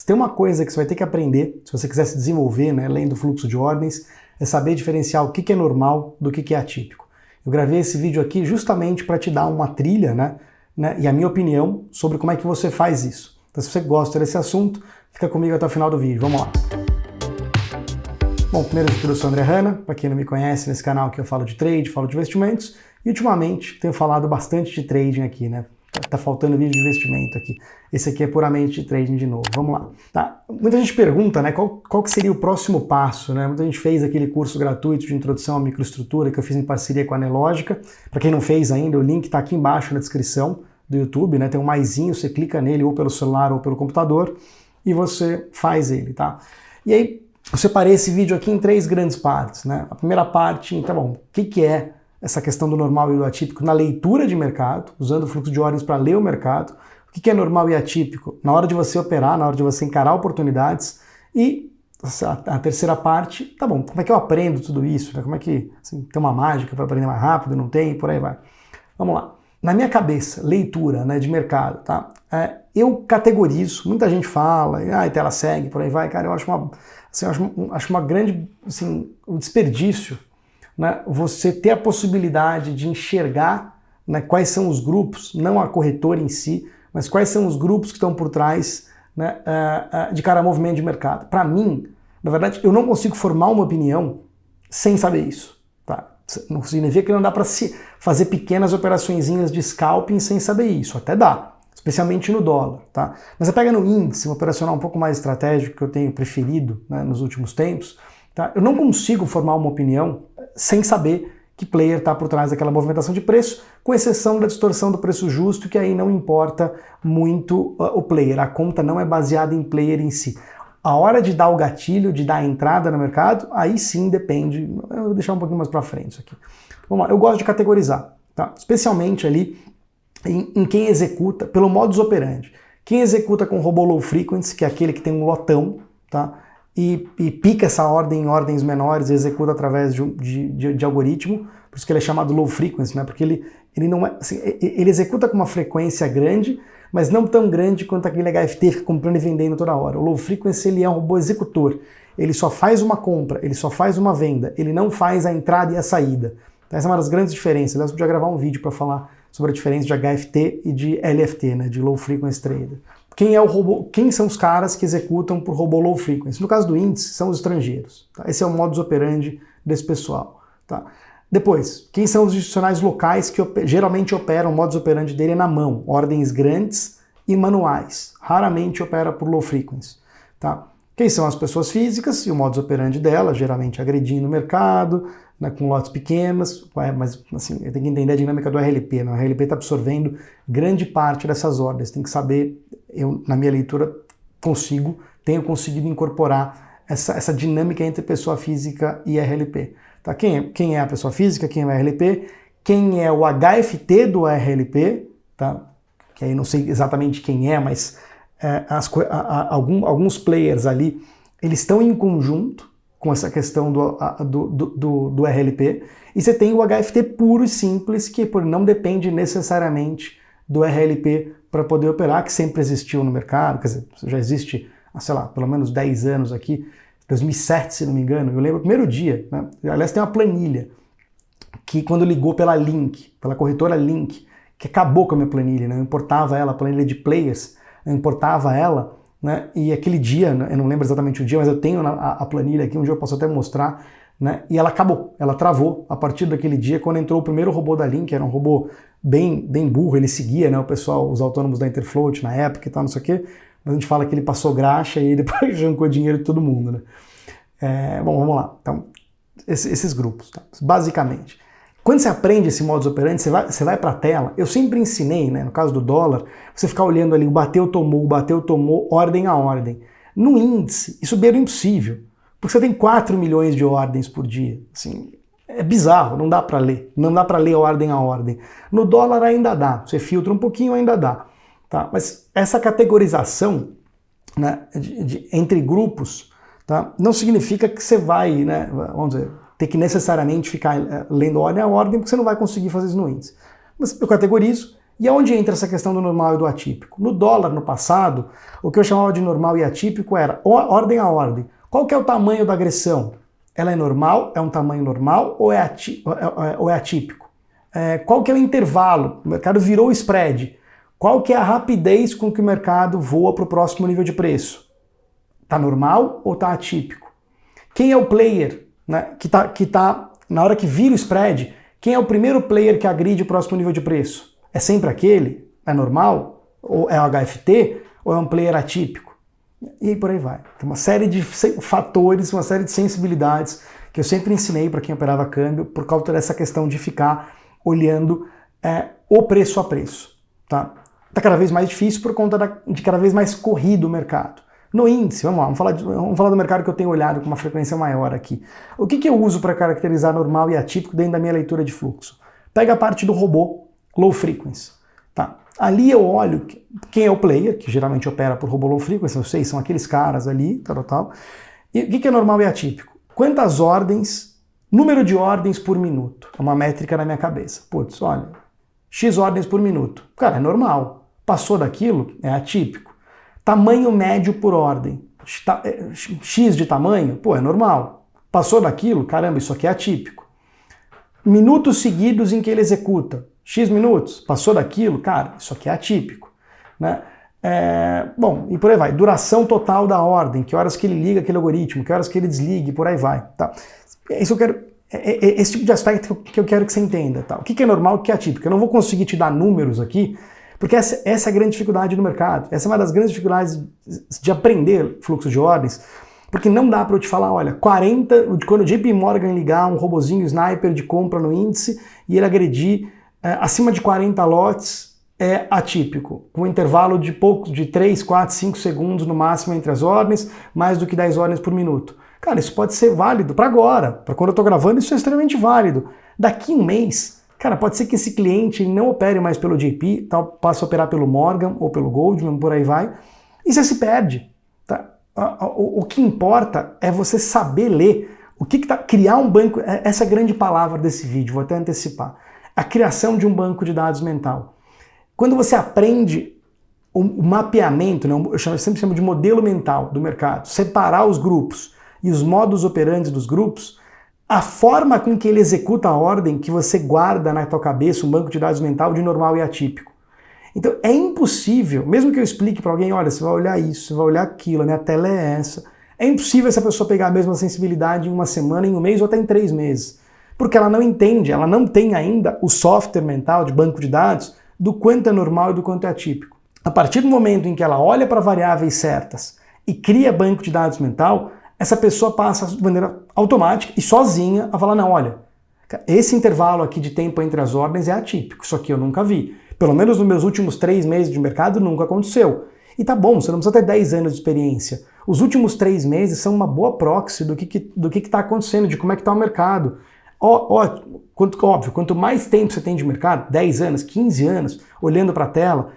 tem uma coisa que você vai ter que aprender, se você quiser se desenvolver, né, além do fluxo de ordens, é saber diferenciar o que é normal do que é atípico. Eu gravei esse vídeo aqui justamente para te dar uma trilha, né, e a minha opinião sobre como é que você faz isso. Então, se você gosta desse assunto, fica comigo até o final do vídeo. Vamos lá! Bom, primeiro de tudo, eu sou o André Hanna, para quem não me conhece, nesse canal que eu falo de trade, falo de investimentos, e ultimamente tenho falado bastante de trading aqui, né? Tá faltando vídeo de investimento aqui. Esse aqui é puramente de trading de novo. Vamos lá. Tá? Muita gente pergunta, né, qual que seria o próximo passo, né? Muita gente fez aquele curso gratuito de introdução à microestrutura que eu fiz em parceria com a Nelogica. Para quem não fez ainda, o link está aqui embaixo na descrição do YouTube, né? Tem um maisinho, você clica nele ou pelo celular ou pelo computador e você faz ele, tá? E aí, eu separei esse vídeo aqui em 3 grandes partes, né? A primeira parte, tá bom, o que é essa questão do normal e do atípico na leitura de mercado, usando o fluxo de ordens para ler o mercado, o que é normal e atípico na hora de você operar, na hora de você encarar oportunidades, e a terceira parte, tá bom, como é que eu aprendo tudo isso, né? Como é que assim, tem uma mágica para aprender mais rápido, não tem, por aí vai. Vamos lá. Na minha cabeça, leitura, né, de mercado, tá? Eu categorizo, muita gente fala, tela segue, por aí vai, cara, eu acho acho uma grande, assim, um desperdício, né, você ter a possibilidade de enxergar, né, quais são os grupos, não a corretora em si, mas quais são os grupos que estão por trás, né, de cada movimento de mercado. Para mim, na verdade, eu não consigo formar uma opinião sem saber isso. Tá? Não significa que não dá para se fazer pequenas operaçõezinhas de scalping sem saber isso. Até dá, especialmente no dólar. Tá? Mas você pega no índice, um operacional um pouco mais estratégico que eu tenho preferido, né, nos últimos tempos, tá? Eu não consigo formar uma opinião sem saber que player está por trás daquela movimentação de preço, com exceção da distorção do preço justo, que aí não importa muito o player. A conta não é baseada em player em si. A hora de dar o gatilho, de dar a entrada no mercado, aí sim depende. Eu vou deixar um pouquinho mais para frente isso aqui. Vamos lá, eu gosto de categorizar, tá? Especialmente ali em quem executa pelo modus operandi. Quem executa com robô low frequency, que é aquele que tem um lotão, tá? E pica essa ordem em ordens menores e executa através de algoritmo, por isso que ele é chamado low frequency, né? Porque ele não é, assim, ele executa com uma frequência grande, mas não tão grande quanto aquele HFT fica comprando e vendendo toda hora. O low frequency ele é um robô executor, ele só faz uma compra, ele só faz uma venda, ele não faz a entrada e a saída. Essa é uma das grandes diferenças. Aliás, eu podia gravar um vídeo para falar sobre a diferença de HFT e de LFT, né? De Low Frequency Trader. Quem é o robô? Quem são os caras que executam por robô low frequency? No caso do índice, são os estrangeiros. Tá? Esse é o modus operandi desse pessoal. Tá? Depois, quem são os institucionais locais que geralmente operam, o modus operandi dele é na mão, ordens grandes e manuais. Raramente opera por low frequency. Tá? Quem são as pessoas físicas e o modus operandi dela, geralmente agredindo o mercado, né, com lotes pequenas, mas assim, tem que entender a dinâmica do RLP. Né? O RLP está absorvendo grande parte dessas ordens. Tem que saber, eu na minha leitura tenho conseguido incorporar essa dinâmica entre pessoa física e RLP. Tá? Quem é a pessoa física, quem é o RLP, quem é o HFT do RLP, tá? Que aí não sei exatamente quem é, mas alguns players ali, eles estão em conjunto com essa questão do RLP, e você tem o HFT puro e simples, que não depende necessariamente do RLP para poder operar, que sempre existiu no mercado, quer dizer, já existe há, sei lá, pelo menos 10 anos aqui, 2007, se não me engano, eu lembro o primeiro dia, né? Aliás, tem uma planilha, que quando ligou pela Link, pela corretora Link, que acabou com a minha planilha, né? Eu importava ela, a planilha de players, eu importava ela, né? E aquele dia, né? Eu não lembro exatamente o dia, mas eu tenho a planilha aqui, um dia eu posso até mostrar, né? E ela acabou, ela travou a partir daquele dia, quando entrou o primeiro robô da Link, era um robô bem burro, ele seguia, né, o pessoal, os autônomos da Interfloat na época e tal, não sei o quê, mas a gente fala que ele passou graxa e depois arrancou dinheiro de todo mundo, né? Bom, vamos lá. Então, esses grupos, tá? Basicamente. Quando você aprende esse modus operandi, você vai para a tela. Eu sempre ensinei, né, no caso do dólar, você ficar olhando ali o bateu, tomou, ordem a ordem. No índice, isso beira impossível, porque você tem 4 milhões de ordens por dia. Assim, é bizarro, não dá para ler. Não dá para ler ordem a ordem. No dólar ainda dá, você filtra um pouquinho, ainda dá. Tá? Mas essa categorização, né, entre grupos, tá, não significa que você vai, né, vamos dizer, ter que necessariamente ficar lendo ordem a ordem, porque você não vai conseguir fazer isso no índice. Mas eu categorizo, E aonde entra essa questão do normal e do atípico? No dólar, no passado, o que eu chamava de normal e atípico era ordem a ordem. Qual que é o tamanho da agressão? Ela é normal? É um tamanho normal ou é atípico? Qual que é o intervalo? O mercado virou o spread. Qual que é a rapidez com que o mercado voa para o próximo nível de preço? Está normal ou está atípico? Quem é o player, né, que tá na hora que vira o spread? Quem é o primeiro player que agride o próximo nível de preço? É sempre aquele? É normal? Ou é o HFT? Ou é um player atípico? E aí por aí vai. Tem uma série de fatores, uma série de sensibilidades que eu sempre ensinei para quem operava câmbio por causa dessa questão de ficar olhando o preço a preço. Tá cada vez mais difícil por conta de cada vez mais corrido o mercado. No índice, vamos lá, vamos falar do mercado que eu tenho olhado com uma frequência maior aqui. O que eu uso para caracterizar normal e atípico dentro da minha leitura de fluxo? Pega a parte do robô, low frequency. Tá? Ali eu olho quem é o player, que geralmente opera por robô low frequency, eu sei, são aqueles caras ali, tal. E o que é normal e atípico? Quantas ordens, número de ordens por minuto. É uma métrica na minha cabeça. Putz, olha, X ordens por minuto. Cara, é normal. Passou daquilo, é atípico. Tamanho médio por ordem. X de tamanho, pô, é normal. Passou daquilo, caramba, isso aqui é atípico. Minutos seguidos em que ele executa. X minutos, passou daquilo, cara, isso aqui é atípico. Né? Bom, e por aí vai. Duração total da ordem, que horas que ele liga aquele algoritmo, que horas que ele desliga, e por aí vai. Tá? Isso eu quero, esse tipo de aspecto que eu quero que você entenda. Tá? O que é normal e o que é atípico? Eu não vou conseguir te dar números aqui, porque essa é a grande dificuldade no mercado. Essa é uma das grandes dificuldades de aprender fluxo de ordens, porque não dá para eu te falar, olha, quando o JP Morgan ligar um robozinho sniper de compra no índice e ele agredir acima de 40 lotes, é atípico, com um intervalo de 3, 4, 5 segundos no máximo entre as ordens, mais do que 10 ordens por minuto. Cara, isso pode ser válido para agora, para quando eu estou gravando, isso é extremamente válido. Daqui um mês, cara, pode ser que esse cliente não opere mais pelo JP, passe a operar pelo Morgan ou pelo Goldman, por aí vai, e você se perde. Tá? O que importa é você saber ler. Criar um banco, essa é a grande palavra desse vídeo, vou até antecipar. A criação de um banco de dados mental. Quando você aprende o mapeamento, né, eu sempre chamo de modelo mental do mercado, separar os grupos e os modus operandi dos grupos, a forma com que ele executa a ordem que você guarda na tua cabeça um banco de dados mental de normal e atípico. Então é impossível, mesmo que eu explique para alguém, olha, você vai olhar isso, você vai olhar aquilo, a minha tela é essa, é impossível essa pessoa pegar a mesma sensibilidade em uma semana, em um mês ou até em 3 meses. Porque ela não entende, ela não tem ainda o software mental de banco de dados do quanto é normal e do quanto é atípico. A partir do momento em que ela olha para variáveis certas e cria banco de dados mental, essa pessoa passa de maneira automática e sozinha a falar, não, olha, esse intervalo aqui de tempo entre as ordens é atípico, isso aqui eu nunca vi. Pelo menos nos meus últimos 3 meses de mercado nunca aconteceu. E tá bom, você não precisa ter 10 anos de experiência. Os últimos 3 meses são uma boa proxy do que está acontecendo, de como é que está o mercado. Óbvio, quanto mais tempo você tem de mercado, 10 anos, 15 anos, olhando para a tela,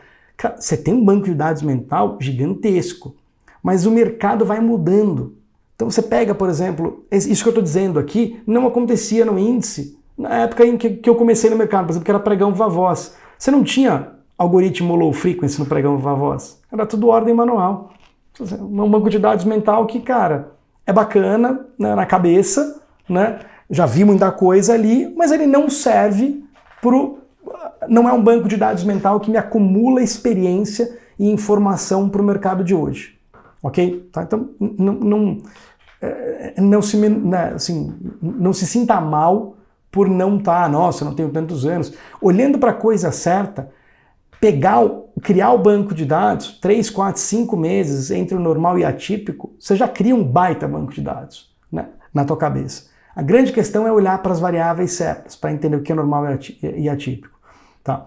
você tem um banco de dados mental gigantesco, mas o mercado vai mudando. Então você pega, por exemplo, isso que eu estou dizendo aqui, não acontecia no índice, na época em que eu comecei no mercado, por exemplo, que era pregão viva voz. Você não tinha algoritmo low frequency no pregão viva voz, era tudo ordem manual. Um banco de dados mental que, cara, é bacana, né, na cabeça, né? Já vi muita coisa ali, mas ele não serve não é um banco de dados mental que me acumula experiência e informação para o mercado de hoje. Ok? Tá? Então, não se sinta mal por não estar, nossa, eu não tenho tantos anos. Olhando para a coisa certa, criar o banco de dados, 3, 4, 5 meses entre o normal e atípico, você já cria um baita banco de dados, né, na tua cabeça. A grande questão é olhar para as variáveis certas, para entender o que é normal e atípico. Tá?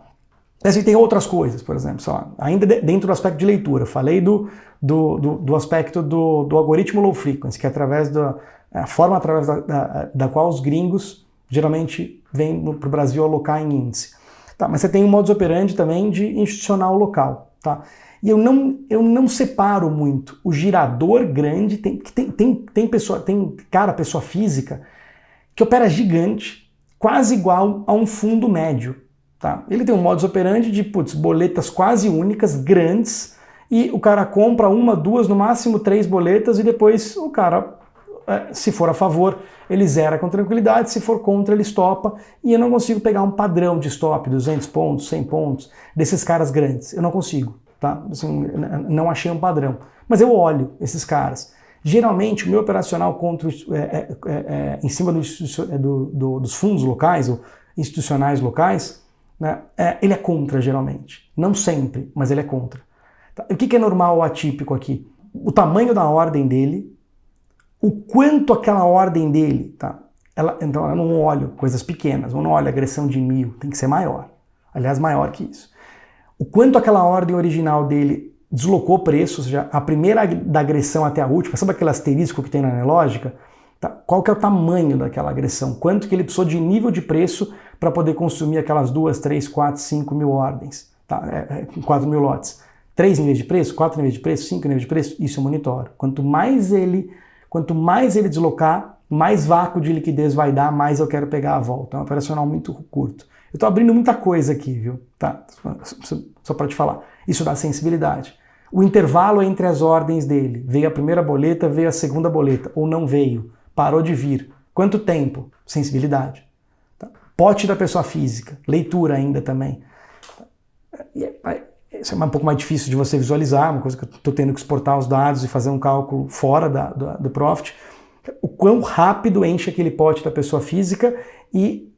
Assim, tem outras coisas, por exemplo, ainda dentro do aspecto de leitura. Falei do aspecto do algoritmo low frequency, que é a forma através da qual os gringos geralmente vêm para o Brasil alocar em índice. Tá, mas você tem um modus operandi também de institucional local. Tá? E eu não separo muito o girador grande, tem pessoa física, que opera gigante, quase igual a um fundo médio. Tá? Ele tem um modus operandi de, boletas quase únicas, grandes, e o cara compra uma, duas, no máximo 3 boletas, e depois o cara, se for a favor, ele zera com tranquilidade, se for contra, ele estopa, e eu não consigo pegar um padrão de stop, 200 pontos, 100 pontos, desses caras grandes. Eu não consigo, tá? Assim, não achei um padrão. Mas eu olho esses caras. Geralmente, o meu operacional contra, em cima dos fundos locais, ou institucionais locais, né, ele é contra, geralmente. Não sempre, mas ele é contra. Tá? O que é normal ou atípico aqui? O tamanho da ordem dele, o quanto aquela ordem dele, tá? Então eu não olho coisas pequenas, eu não olho agressão de 1000, tem que ser maior. Aliás, maior que isso. O quanto aquela ordem original dele deslocou preço, ou seja, a primeira da agressão até a última, sabe aquele asterisco que tem na lógica? Tá? Qual que é o tamanho daquela agressão? Quanto que ele precisou de nível de preço para poder consumir aquelas 2, 3, 4, 5 mil ordens, tá? 4 mil lotes. 3 níveis de preço, 4 níveis de preço, 5 níveis de preço, isso eu monitoro. Quanto mais ele deslocar, mais vácuo de liquidez vai dar, mais eu quero pegar a volta. É um operacional muito curto. Eu estou abrindo muita coisa aqui, viu? Tá? Só para te falar. Isso dá sensibilidade. O intervalo entre as ordens dele. Veio a primeira boleta, veio a segunda boleta, ou não veio, parou de vir. Quanto tempo? Sensibilidade. Tá? Pote da pessoa física, leitura ainda também. Isso é um pouco mais difícil de você visualizar, uma coisa que eu estou tendo que exportar os dados e fazer um cálculo fora do Profit. O quão rápido enche aquele pote da pessoa física e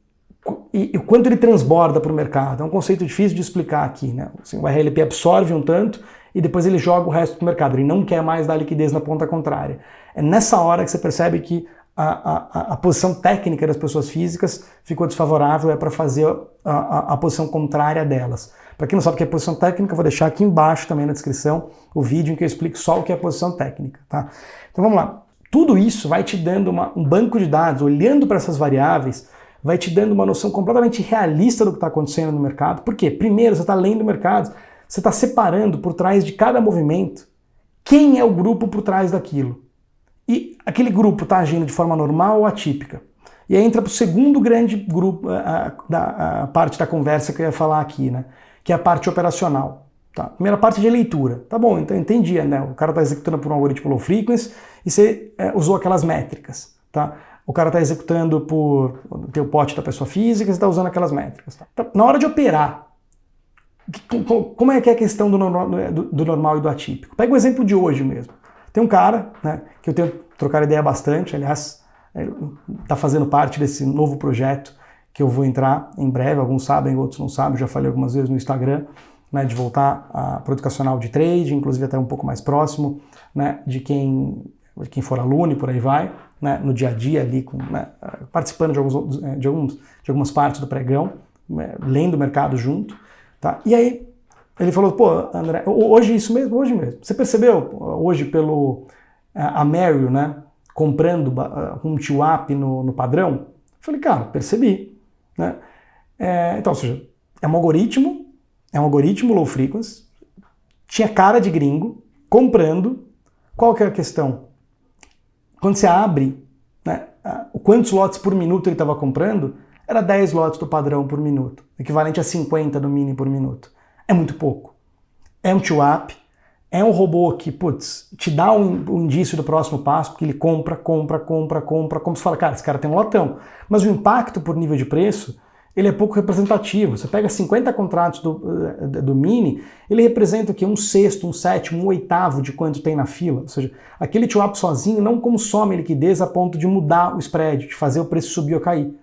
o quanto ele transborda para o mercado. É um conceito difícil de explicar aqui, né? Assim, o RLP absorve um tanto e depois ele joga o resto para o mercado. Ele não quer mais dar liquidez na ponta contrária. É nessa hora que você percebe que a posição técnica das pessoas físicas ficou desfavorável, é para fazer a posição contrária delas. Para quem não sabe o que é posição técnica, eu vou deixar aqui embaixo também na descrição o vídeo em que eu explico só o que é posição técnica. Tá? Então vamos lá. Tudo isso vai te dando um banco de dados, olhando para essas variáveis, vai te dando uma noção completamente realista do que está acontecendo no mercado. Por quê? Primeiro, você está lendo o mercado, você está separando por trás de cada movimento quem é o grupo por trás daquilo. E aquele grupo está agindo de forma normal ou atípica. E aí entra para o segundo grande grupo, a parte da conversa que eu ia falar aqui, né? Que é a parte operacional. Tá? Primeira parte de leitura. Tá bom, então entendi, né? O cara está executando por um algoritmo low frequency e você usou aquelas métricas. Tá? O cara está executando por ter o pote da pessoa física e você está usando aquelas métricas. Tá? Então, na hora de operar, como é que é a questão do normal e do atípico? Pega o exemplo de hoje mesmo. Tem um cara, né, que eu tenho trocado ideia bastante, aliás, está fazendo parte desse novo projeto que eu vou entrar em breve, alguns sabem, outros não sabem, já falei algumas vezes no Instagram, né, de voltar para o educacional de trade, inclusive até um pouco mais próximo, né, de quem for aluno e por aí vai, né, no dia a dia ali, né, participando de algumas partes do pregão, né, lendo o mercado junto. Tá? E aí ele falou, pô, André, hoje mesmo. Você percebeu hoje pelo a Merrill, né, comprando um TWAP no padrão? Eu falei, cara, percebi. Né? Então, ou seja, é um algoritmo low frequency, tinha cara de gringo, comprando. Qual que é a questão? Quando você abre, né, quantos lotes por minuto ele estava comprando, era 10 lotes do padrão por minuto, equivalente a 50 do mini por minuto. É muito pouco. É um TWAP, é um robô que, te dá um indício do próximo passo, porque ele compra, como você fala, cara, esse cara tem um lotão. Mas o impacto por nível de preço, ele é pouco representativo. Você pega 50 contratos do mini, ele representa o quê? 1/6, 1/7, 1/8 de quanto tem na fila. Ou seja, aquele TWAP sozinho não consome liquidez a ponto de mudar o spread, de fazer o preço subir ou cair.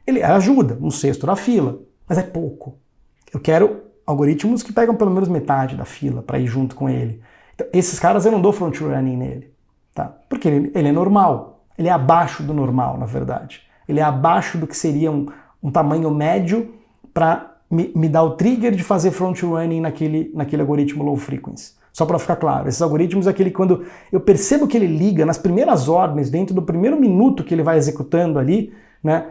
Ele ajuda, 1/6 da fila, mas é pouco. Eu quero algoritmos que pegam pelo menos metade da fila para ir junto com ele. Então, esses caras eu não dou front running nele, tá? Porque ele é normal, ele é abaixo do normal, na verdade. Ele é abaixo do que seria um tamanho médio para me dar o trigger de fazer front running naquele algoritmo low frequency. Só para ficar claro, esses algoritmos é aquele quando eu percebo que ele liga nas primeiras ordens, dentro do primeiro minuto que ele vai executando ali, né?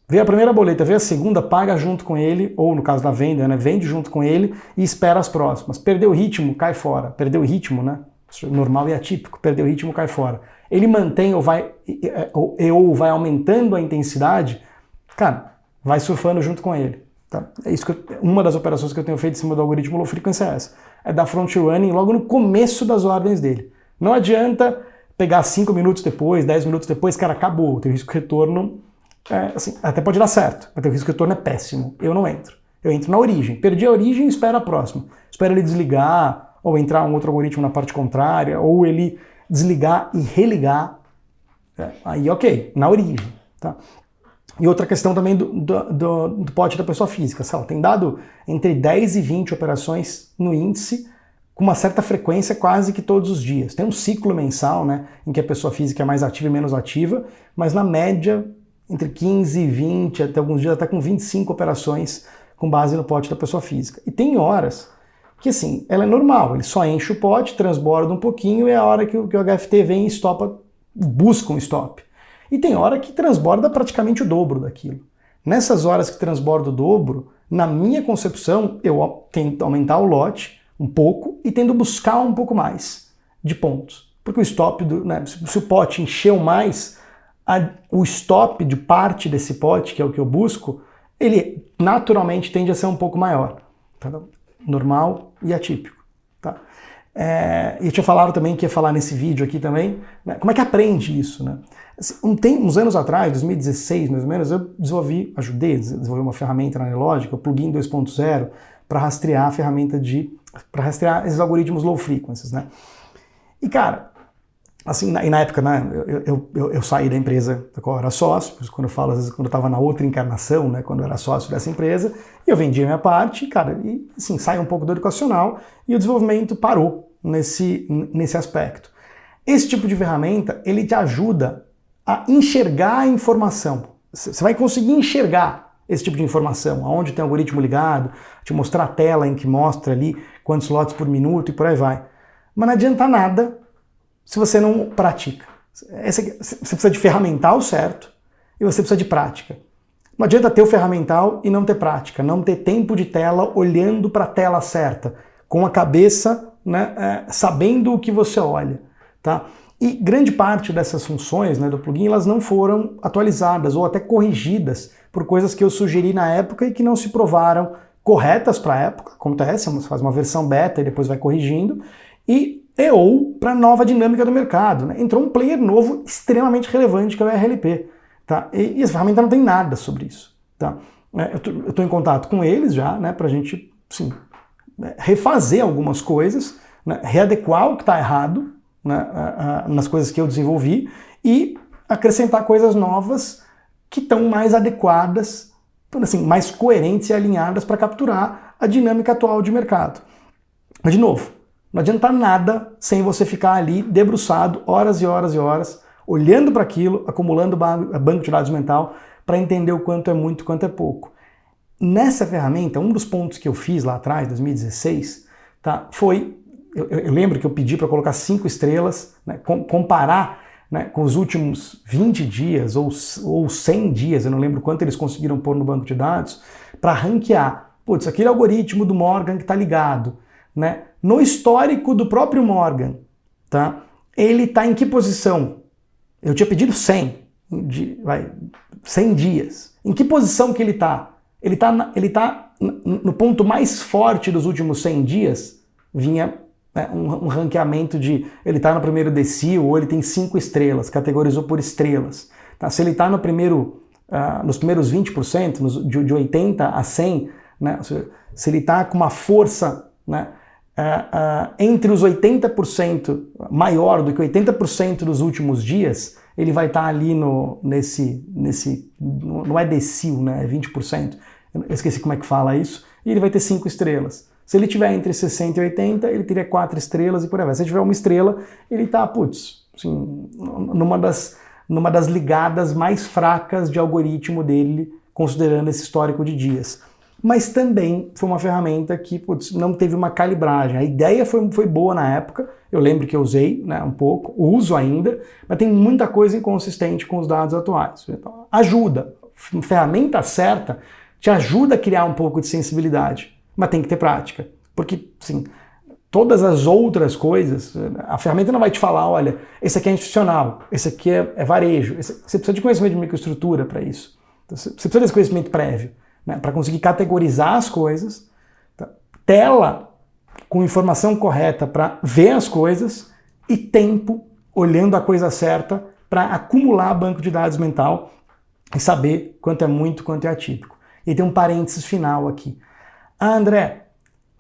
Veio a primeira boleta, veio a segunda, paga junto com ele, ou no caso da venda, né, vende junto com ele e espera as próximas. Perdeu o ritmo, cai fora. Perdeu o ritmo, né? Normal e atípico, perdeu o ritmo, cai fora. Ele mantém ou vai aumentando a intensidade, cara, vai surfando junto com ele. Tá? É isso uma das operações que eu tenho feito em cima do algoritmo low frequency é essa. É dar front running logo no começo das ordens dele. Não adianta pegar 5 minutos depois, 10 minutos depois, cara, acabou. O teu risco-retorno, assim, até pode dar certo, mas o teu risco-retorno é péssimo. Eu não entro. Eu entro na origem. Perdi a origem e espero a próxima. Espero ele desligar, ou entrar um outro algoritmo na parte contrária, ou ele desligar e religar. Aí, ok, na origem. Tá? E outra questão também do pote da pessoa física. Sei lá, tem dado entre 10 e 20 operações no índice, com uma certa frequência quase que todos os dias. Tem um ciclo mensal, né, em que a pessoa física é mais ativa e menos ativa, mas na média, entre 15 e 20, até alguns dias até com 25 operações com base no pote da pessoa física. E tem horas que, assim, ela é normal, ele só enche o pote, transborda um pouquinho e é a hora que o HFT vem e estopa, busca um stop. E tem hora que transborda praticamente o dobro daquilo. Nessas horas que transborda o dobro, na minha concepção, eu tento aumentar o lote um pouco e tendo buscar um pouco mais de pontos. Porque o stop, se o pote encheu mais, o stop de parte desse pote, que é o que eu busco, ele naturalmente tende a ser um pouco maior. Tá? Normal e atípico. Tá? E eu tinha falado também que ia falar nesse vídeo aqui também, né, como é que aprende isso, né? Uns anos atrás, 2016 mais ou menos, eu ajudei a desenvolver uma ferramenta na Nelogic, o plugin 2.0, para rastrear a ferramenta para rastrear esses algoritmos low frequencies, né? E cara, assim, na época, né, eu saí da empresa da qual eu era sócio, quando eu falo, às vezes, quando eu estava na outra encarnação, né, quando eu era sócio dessa empresa, e eu vendi a minha parte, cara, e assim, sai um pouco do educacional, e o desenvolvimento parou nesse aspecto. Esse tipo de ferramenta, ele te ajuda a enxergar a informação. Você vai conseguir enxergar esse tipo de informação, aonde tem algoritmo ligado, te mostrar a tela em que mostra ali quantos lotes por minuto e por aí vai. Mas não adianta nada se você não pratica. Você precisa de ferramental certo e você precisa de prática. Não adianta ter o ferramental e não ter prática, não ter tempo de tela olhando para a tela certa, com a cabeça, né, sabendo o que você olha. Tá? E grande parte dessas funções, né, do plugin, elas não foram atualizadas ou até corrigidas por coisas que eu sugeri na época e que não se provaram corretas para a época. Acontece, você faz uma versão beta e depois vai corrigindo, ou para a nova dinâmica do mercado. Né? Entrou um player novo extremamente relevante, que é o RLP. Tá? E essa ferramenta não tem nada sobre isso. Tá? Eu estou em contato com eles já, né, para a gente refazer algumas coisas, né, readequar o que está errado, né, nas coisas que eu desenvolvi e acrescentar coisas novas que estão mais adequadas, assim, mais coerentes e alinhadas para capturar a dinâmica atual de mercado. Mas, de novo, não adianta nada sem você ficar ali debruçado horas e horas e horas, olhando para aquilo, acumulando banco de dados mental para entender o quanto é muito e quanto é pouco. Nessa ferramenta, um dos pontos que eu fiz lá atrás, 2016, tá, foi... Eu lembro que eu pedi para colocar 5 estrelas, né, comparar, né, com os últimos 20 dias ou 100 dias, eu não lembro quanto eles conseguiram pôr no banco de dados, para ranquear. Putz, aquele algoritmo do Morgan que está ligado, né, no histórico do próprio Morgan, tá, ele está em que posição? Eu tinha pedido 100 dias. Em que posição que ele está? Ele está no ponto mais forte dos últimos 100 dias, vinha um ranqueamento de ele está no primeiro decil ou ele tem 5 estrelas, categorizou por estrelas. Tá? Se ele está nos primeiros 20%, de 80 a 100, né? Se ele está com uma força, né, entre os 80%, maior do que 80% dos últimos dias, ele vai estar ali não é decil, né, é 20%, eu esqueci como é que fala isso, e ele vai ter 5 estrelas. Se ele tiver entre 60 e 80, ele teria 4 estrelas e por aí vai. Se ele tiver 1 estrela, ele está, assim, numa das ligadas mais fracas de algoritmo dele, considerando esse histórico de dias. Mas também foi uma ferramenta que não teve uma calibragem. A ideia foi boa na época, eu lembro que eu usei, né, um pouco, uso ainda, mas tem muita coisa inconsistente com os dados atuais. Então, ajuda. A ferramenta certa te ajuda a criar um pouco de sensibilidade. Mas tem que ter prática, porque, assim, todas as outras coisas, a ferramenta não vai te falar, olha, esse aqui é institucional, esse aqui é varejo, você precisa de conhecimento de microestrutura para isso, você precisa desse conhecimento prévio. né, para conseguir categorizar as coisas, tá? Tela com informação correta para ver as coisas e tempo olhando a coisa certa para acumular banco de dados mental e saber quanto é muito, quanto é atípico. E tem um parênteses final aqui. Ah, André,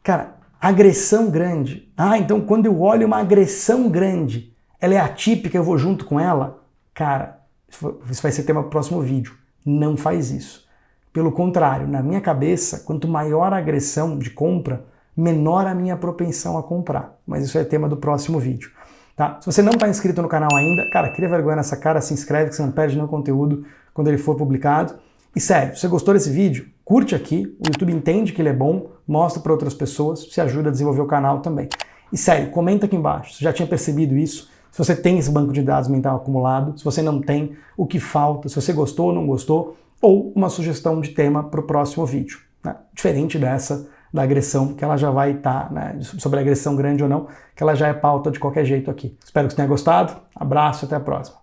cara, agressão grande. Ah, então quando eu olho uma agressão grande, ela é atípica, eu vou junto com ela? Cara, isso vai ser tema do próximo vídeo. Não faz isso. Pelo contrário, na minha cabeça, quanto maior a agressão de compra, menor a minha propensão a comprar. Mas isso é tema do próximo vídeo. Tá? Se você não está inscrito no canal ainda, cara, cria vergonha nessa cara, se inscreve que você não perde nenhum conteúdo quando ele for publicado. E sério, se você gostou desse vídeo, curte aqui, o YouTube entende que ele é bom, mostra para outras pessoas, se ajuda a desenvolver o canal também. E sério, comenta aqui embaixo, se já tinha percebido isso, se você tem esse banco de dados mental acumulado, se você não tem, o que falta, se você gostou ou não gostou, ou uma sugestão de tema para o próximo vídeo, né? Diferente dessa da agressão, que ela já vai estar, né, sobre a agressão grande ou não, que ela já é pauta de qualquer jeito aqui. Espero que você tenha gostado, abraço e até a próxima.